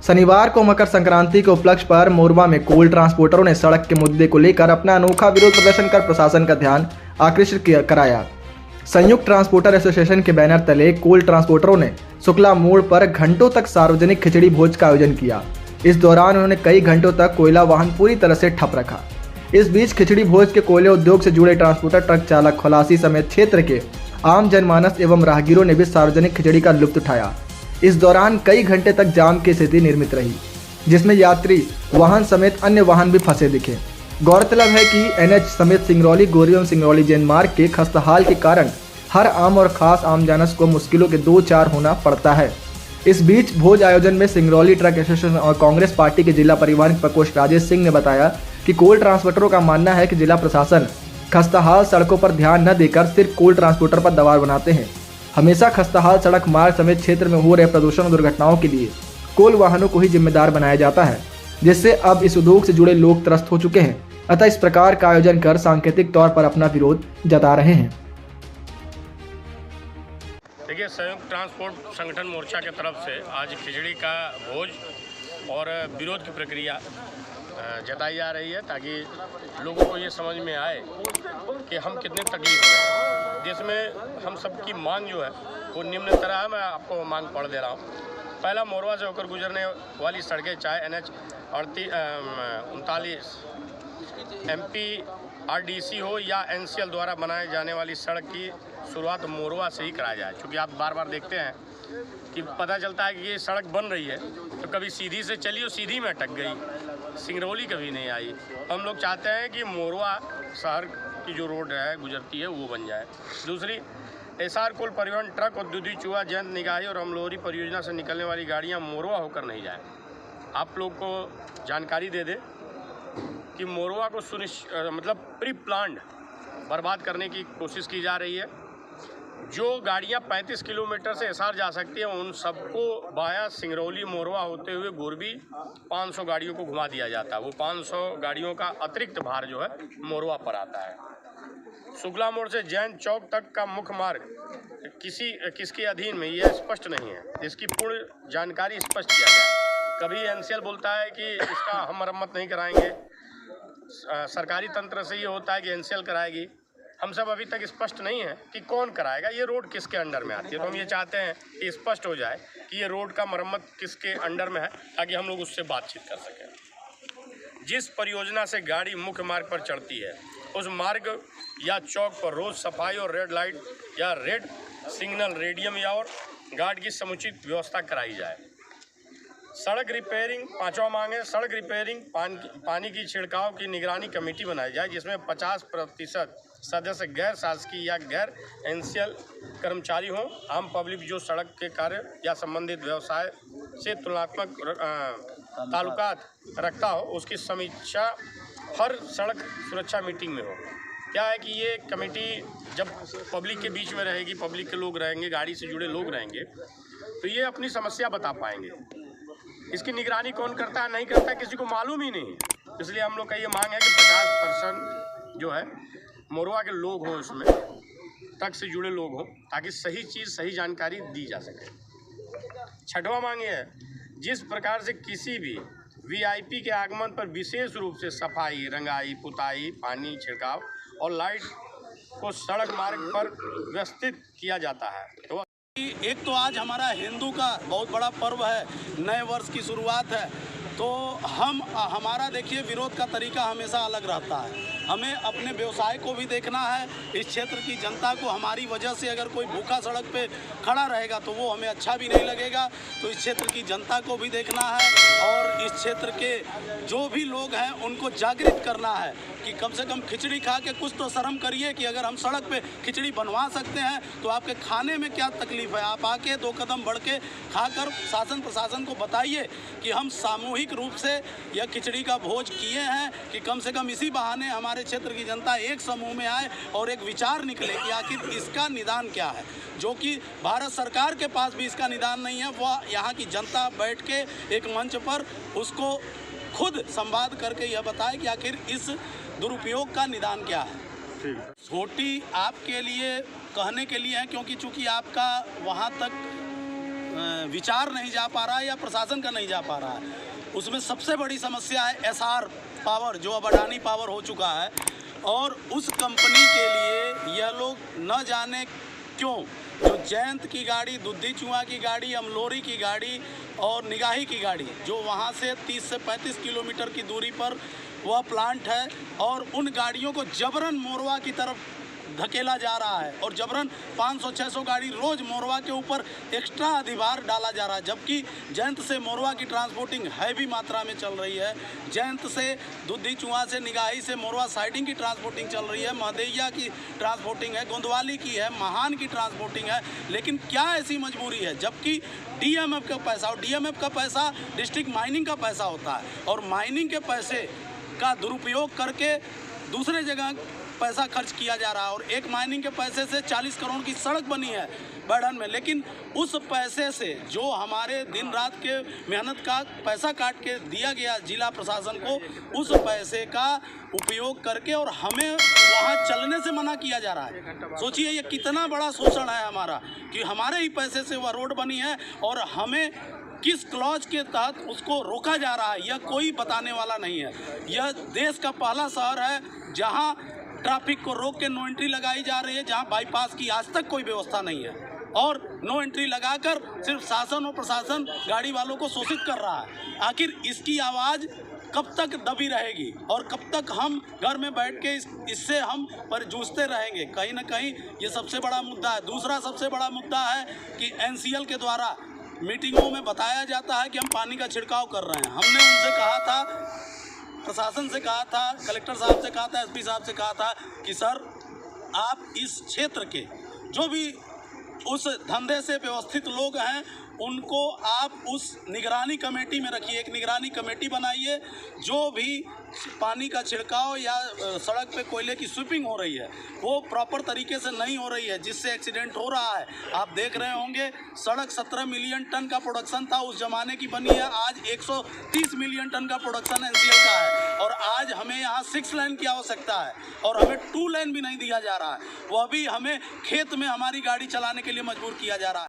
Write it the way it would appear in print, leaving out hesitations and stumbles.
शनिवार को मकर संक्रांति के उपलक्ष्य पर मोरवा में कोल ट्रांसपोर्टरों ने सड़क के मुद्दे को लेकर अपना अनोखा विरोध प्रदर्शन कर प्रशासन का ध्यान आकृष्ट कराया। संयुक्त ट्रांसपोर्टर एसोसिएशन के बैनर तले कोल ट्रांसपोर्टरों ने शुक्ला मोड़ पर घंटों तक सार्वजनिक खिचड़ी भोज का आयोजन किया। इस दौरान उन्होंने कई घंटों तक कोयला वाहन पूरी तरह से ठप रखा। इस बीच खिचड़ी भोज के कोयले उद्योग से जुड़े ट्रांसपोर्टर, ट्रक चालक, खलासी समेत क्षेत्र के आम जनमानस एवं राहगीरों ने भी सार्वजनिक खिचड़ी का लुत्फ उठाया। इस दौरान कई घंटे तक जाम की स्थिति निर्मित रही, जिसमें यात्री वाहन समेत अन्य वाहन भी फंसे दिखे। गौरतलब है कि एनएच समेत सिंगरौली गोरी एवं सिंगरौली जैन मार्ग के खस्ताहाल के कारण हर आम और खास आम जानस को मुश्किलों के 2-4 होना पड़ता है। इस बीच भोज आयोजन में सिंगरौली ट्रक एसोसिएशन और कांग्रेस पार्टी के जिला परिवहन प्रकोष्ठ राजेश सिंह ने बताया कि कोल ट्रांसपोर्टरों का मानना है कि जिला प्रशासन खस्ताहाल सड़कों पर ध्यान न देकर सिर्फ कोल ट्रांसपोर्टर पर दबाव बनाते हैं। हमेशा खस्ताहाल सड़क मार्ग समेत क्षेत्र में हो रहे प्रदूषण और दुर्घटनाओं के लिए कोल वाहनों को ही जिम्मेदार बनाया जाता है, जिससे अब इस उद्योग से जुड़े लोग त्रस्त हो चुके हैं। अतः इस प्रकार का आयोजन कर सांकेतिक तौर पर अपना विरोध जता रहे हैं। देखिए, संयुक्त ट्रांसपोर्ट संगठन मोर्चा की तरफ से आज खिचड़ी का भोज और विरोध की प्रक्रिया जताई जा रही है, ताकि लोगों को ये समझ में आए कि हम कितने तकलीफ में हैं। देश में हम सबकी मांग जो है वो निम्न तरह है। मैं आपको मांग पढ़ दे रहा हूँ। पहला, मोरवा से होकर गुजरने वाली सड़कें, चाहे NH 39 MPRDC हो या NCL द्वारा बनाए जाने वाली सड़क की शुरुआत मोरवा से ही कराया जाए। क्योंकि आप बार बार देखते हैं कि पता चलता है कि ये सड़क बन रही है तो कभी सीधी से चली और सीधी में अटक गई, सिंगरौली कभी नहीं आई। हम लोग चाहते हैं कि मोरवा शहर की जो रोड है गुजरती है वो बन जाए। दूसरी, SR कोल परिवहन ट्रक और दुधी चूहा जयंत निगाही और अमलोरी परियोजना से निकलने वाली गाड़ियाँ मोरवा होकर नहीं जाए। आप लोग को जानकारी दे दे कि मोरवा को मतलब प्री प्लान्ड बर्बाद करने की कोशिश की जा रही है। जो गाड़ियां 35 किलोमीटर से SR जा सकती हैं उन सबको बाया सिंगरौली मोरवा होते हुए गोरबी 500 गाड़ियों को घुमा दिया जाता है। वो 500 गाड़ियों का अतिरिक्त भार जो है मोरवा पर आता है। शुक्ला मोड़ से जैन चौक तक का मुख्य मार्ग किसके अधीन में ये स्पष्ट नहीं है। इसकी पूर्ण जानकारी स्पष्ट किया जाए। कभी NCL बोलता है कि इसका हम मरम्मत नहीं कराएंगे, सरकारी तंत्र से ये होता है कि NCL कराएगी। हम सब अभी तक स्पष्ट नहीं है कि कौन कराएगा, ये रोड किसके अंडर में आती है। तो हम ये चाहते हैं कि स्पष्ट हो जाए कि ये रोड का मरम्मत किसके अंडर में है, ताकि हम लोग उससे बातचीत कर सकें। जिस परियोजना से गाड़ी मुख्य मार्ग पर चढ़ती है उस मार्ग या चौक पर रोज सफाई और रेड लाइट या रेड सिग्नल रेडियम या और गार्ड की समुचित व्यवस्था कराई जाए। सड़क रिपेयरिंग, पांचवा मांग है, सड़क रिपेयरिंग पानी की छिड़काव की निगरानी कमेटी बनाई जाए, जिसमें 50% सदस्य गैर शासकीय या गैर NCL कर्मचारी हों। आम पब्लिक जो सड़क के कार्य या संबंधित व्यवसाय से तुलनात्मक ताल्लुकात रखता हो, उसकी समीक्षा हर सड़क सुरक्षा मीटिंग में हो। क्या है कि ये कमेटी जब पब्लिक के बीच में रहेगी, पब्लिक के लोग रहेंगे, गाड़ी से जुड़े लोग रहेंगे, तो ये अपनी समस्या बता पाएंगे। इसकी निगरानी कौन करता है नहीं करता है किसी को मालूम ही नहीं। इसलिए हम लोग का ये मांग है कि 50% जो है मोरवा के लोग हों, इसमें ट्रक से जुड़े लोग हों, ताकि सही चीज़ सही जानकारी दी जा सके। छठवां मांग ये है, जिस प्रकार से किसी भी VIP के आगमन पर विशेष रूप से सफाई, रंगाई, पुताई, पानी छिड़काव और लाइट को सड़क मार्ग पर व्यवस्थित किया जाता है। तो एक तो आज हमारा हिंदू का बहुत बड़ा पर्व है, नए वर्ष की शुरुआत है, तो हमारा देखिए विरोध का तरीका हमेशा अलग रहता है। हमें अपने व्यवसाय को भी देखना है, इस क्षेत्र की जनता को हमारी वजह से अगर कोई भूखा सड़क पे खड़ा रहेगा तो वो हमें अच्छा भी नहीं लगेगा। तो इस क्षेत्र की जनता को भी देखना है और इस क्षेत्र के जो भी लोग हैं उनको जागृत करना है कि कम से कम खिचड़ी खा के कुछ तो शर्म करिए कि अगर हम सड़क पे खिचड़ी बनवा सकते हैं तो आपके खाने में क्या तकलीफ़ है। आप आके 2 कदम बढ़ के खाकर शासन प्रशासन को बताइए कि हम सामूहिक रूप से यह खिचड़ी का भोज किए हैं, कि कम से कम इसी बहाने हमारे क्षेत्र की जनता एक समूह में आए और एक विचार निकले कि आखिर इसका निदान क्या है, जो कि भारत सरकार के पास भी इसका निदान नहीं है। वह यहाँ की जनता बैठ के एक मंच पर उसको खुद संवाद करके यह बताए कि आखिर इस दुरुपयोग का निदान क्या है। छोटी आपके लिए कहने के लिए है, क्योंकि चूंकि आपका वहाँ तक विचार नहीं जा पा रहा है या प्रशासन का नहीं जा पा रहा है। उसमें सबसे बड़ी समस्या है एसआर पावर, जो अब अडानी पावर हो चुका है, और उस कंपनी के लिए यह लोग न जाने क्यों जो जयंत की गाड़ी, दुद्धी चुआ की गाड़ी, अमलोरी की गाड़ी और निगाही की गाड़ी, जो वहाँ से 30 से 35 किलोमीटर की दूरी पर वह प्लांट है, और उन गाड़ियों को जबरन मोरवा की तरफ धकेला जा रहा है और जबरन 500-600 गाड़ी रोज मोरवा के ऊपर एक्स्ट्रा अधिभार डाला जा रहा है। जबकि जयंत से मोरवा की ट्रांसपोर्टिंग हैवी मात्रा में चल रही है, जयंत से दुद्धी चुआ से निगाही से मोरवा साइडिंग की ट्रांसपोर्टिंग चल रही है, महदैया की ट्रांसपोर्टिंग है, गोंदवाली की है, महान की ट्रांसपोर्टिंग है। लेकिन क्या ऐसी मजबूरी है, जबकि डीएमएफ का पैसा, और डीएमएफ का पैसा डिस्ट्रिक्ट माइनिंग का पैसा होता है, और माइनिंग के पैसे का दुरुपयोग करके दूसरे जगह पैसा खर्च किया जा रहा है। और एक माइनिंग के पैसे से 40 करोड़ की सड़क बनी है बढ़न में, लेकिन उस पैसे से जो हमारे दिन रात के मेहनत का पैसा काट के दिया गया जिला प्रशासन को, उस पैसे का उपयोग करके और हमें वहाँ चलने से मना किया जा रहा है। सोचिए ये कितना बड़ा शोषण है हमारा, कि हमारे ही पैसे से वह रोड बनी है और हमें किस क्लॉज के तहत उसको रोका जा रहा है, यह कोई बताने वाला नहीं है। यह देश का पहला शहर है जहाँ ट्रैफिक को रोक के नो एंट्री लगाई जा रही है, जहां बाईपास की आज तक कोई व्यवस्था नहीं है, और नो एंट्री लगाकर सिर्फ शासन और प्रशासन गाड़ी वालों को शोषित कर रहा है। आखिर इसकी आवाज़ कब तक दबी रहेगी और कब तक हम घर में बैठ के इससे हम पर जूझते रहेंगे? कहीं ना कहीं ये सबसे बड़ा मुद्दा है। दूसरा सबसे बड़ा मुद्दा है कि एनसीएल के द्वारा मीटिंगों में बताया जाता है कि हम पानी का छिड़काव कर रहे हैं। हमने उनसे कहा था, प्रशासन से कहा था, कलेक्टर साहब से कहा था, एसपी साहब से कहा था कि सर आप इस क्षेत्र के जो भी उस धंधे से व्यवस्थित लोग हैं उनको आप उस निगरानी कमेटी में रखिए, एक निगरानी कमेटी बनाइए। जो भी पानी का छिड़काव या सड़क पे कोयले की स्वीपिंग हो रही है वो प्रॉपर तरीके से नहीं हो रही है, जिससे एक्सीडेंट हो रहा है। आप देख रहे होंगे सड़क 17 मिलियन टन का प्रोडक्शन था उस जमाने की बनी है, आज 130 मिलियन टन का प्रोडक्शन एनसीएल का है, और आज हमें यहाँ 6 लेन की आवश्यकता है और हमें 2 लेन भी नहीं दिया जा रहा है। वह भी हमें खेत में हमारी गाड़ी चलाने के लिए मजबूर किया जा रहा है।